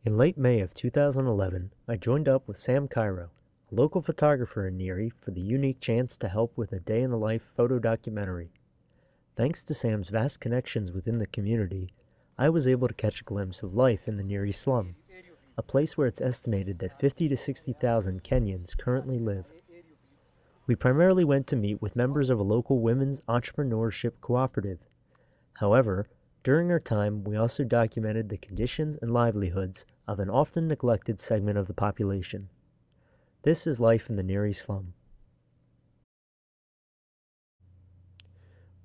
In late May of 2011, I joined up with Sam Cairo, a local photographer in Neri, for the unique chance to help with a day-in-the-life photo documentary. Thanks to Sam's vast connections within the community, I was able to catch a glimpse of life in the Neri slum, a place where it's estimated that 50 to 60,000 Kenyans currently live. We primarily went to meet with members of a local women's entrepreneurship cooperative. However, during our time, we also documented the conditions and livelihoods of an often neglected segment of the population. This is life in the Neri slum.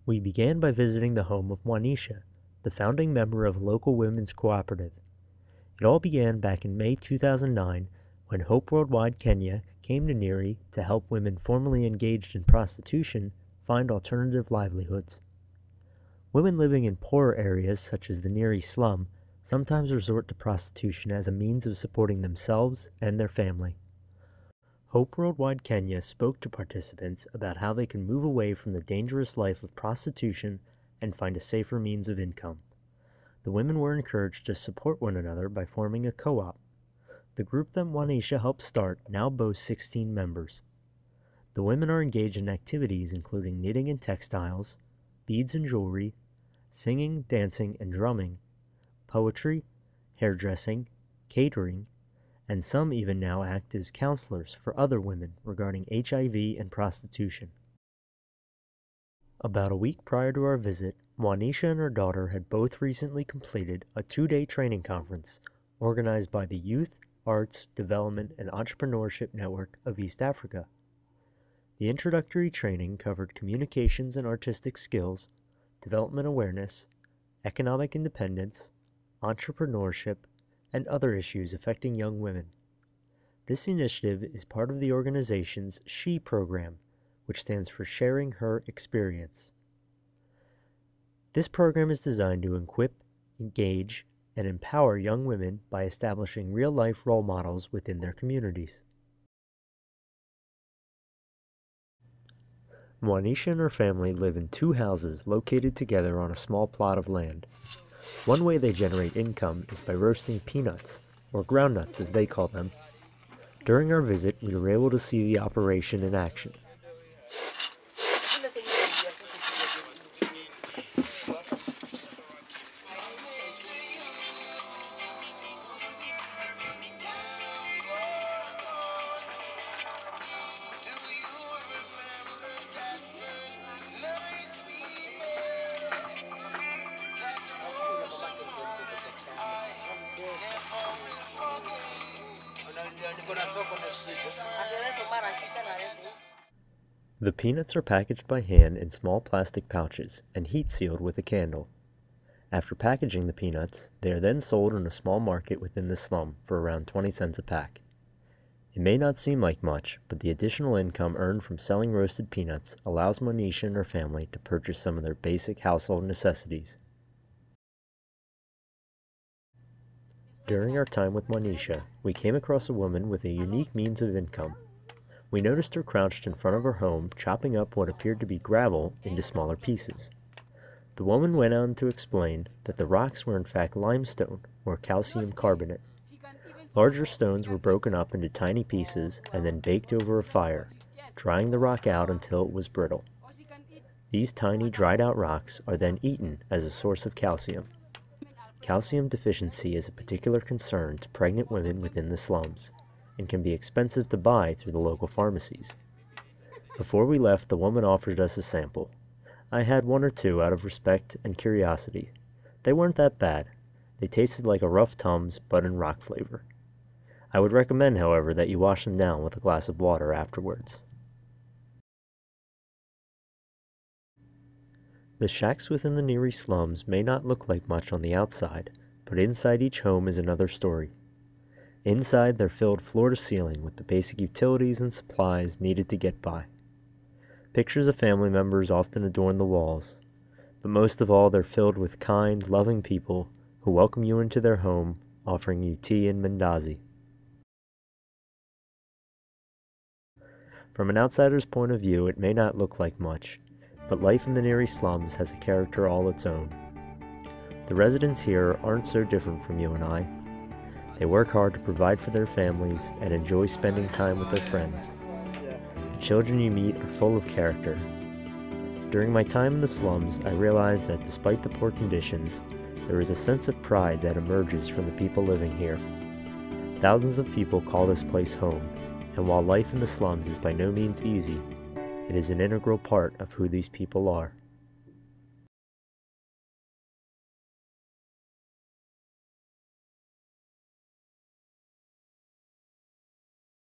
We began by visiting the home of Mwanisha, the founding member of a local women's cooperative. It all began back in May 2009 when Hope Worldwide Kenya came to Neri to help women formerly engaged in prostitution find alternative livelihoods. Women living in poorer areas such as the Neri slum sometimes resort to prostitution as a means of supporting themselves and their family. Hope Worldwide Kenya spoke to participants about how they can move away from the dangerous life of prostitution and find a safer means of income. The women were encouraged to support one another by forming a co-op. The group that Mwanisha helped start now boasts 16 members. The women are engaged in activities including knitting and textiles, beads and jewelry, singing, dancing, and drumming, poetry, hairdressing, catering, and some even now act as counselors for other women regarding HIV and prostitution. About a week prior to our visit, Mwanisha and her daughter had both recently completed a 2-day training conference organized by the Youth, Arts, Development, and Entrepreneurship Network of East Africa. The introductory training covered communications and artistic skills, development awareness, economic independence, entrepreneurship, and other issues affecting young women. This initiative is part of the organization's SHE program, which stands for Sharing Her Experience. This program is designed to equip, engage, and empower young women by establishing real-life role models within their communities. Mwanisha and her family live in 2 houses located together on a small plot of land. One way they generate income is by roasting peanuts, or groundnuts as they call them. During our visit, we were able to see the operation in action. The peanuts are packaged by hand in small plastic pouches and heat-sealed with a candle. After packaging the peanuts, they are then sold in a small market within the slum for around 20 cents a pack. It may not seem like much, but the additional income earned from selling roasted peanuts allows Mwanisha and her family to purchase some of their basic household necessities. During our time with Mwanisha, we came across a woman with a unique means of income. We noticed her crouched in front of her home, chopping up what appeared to be gravel into smaller pieces. The woman went on to explain that the rocks were in fact limestone, or calcium carbonate. Larger stones were broken up into tiny pieces and then baked over a fire, drying the rock out until it was brittle. These tiny dried-out rocks are then eaten as a source of calcium. Calcium deficiency is a particular concern to pregnant women within the slums, and can be expensive to buy through the local pharmacies. Before we left, the woman offered us a sample. I had 1 or 2 out of respect and curiosity. They weren't that bad. They tasted like a rough Tums, but in rock flavor. I would recommend, however, that you wash them down with a glass of water afterwards. The shacks within the Neri slums may not look like much on the outside, but inside each home is another story. Inside, they're filled floor to ceiling with the basic utilities and supplies needed to get by. Pictures of family members often adorn the walls, but most of all, they're filled with kind, loving people who welcome you into their home, offering you tea and mandazi. From an outsider's point of view, it may not look like much, but life in the Neri slums has a character all its own. The residents here aren't so different from you and I. They work hard to provide for their families and enjoy spending time with their friends. The children you meet are full of character. During my time in the slums, I realized that despite the poor conditions, there is a sense of pride that emerges from the people living here. Thousands of people call this place home, and while life in the slums is by no means easy, it is an integral part of who these people are.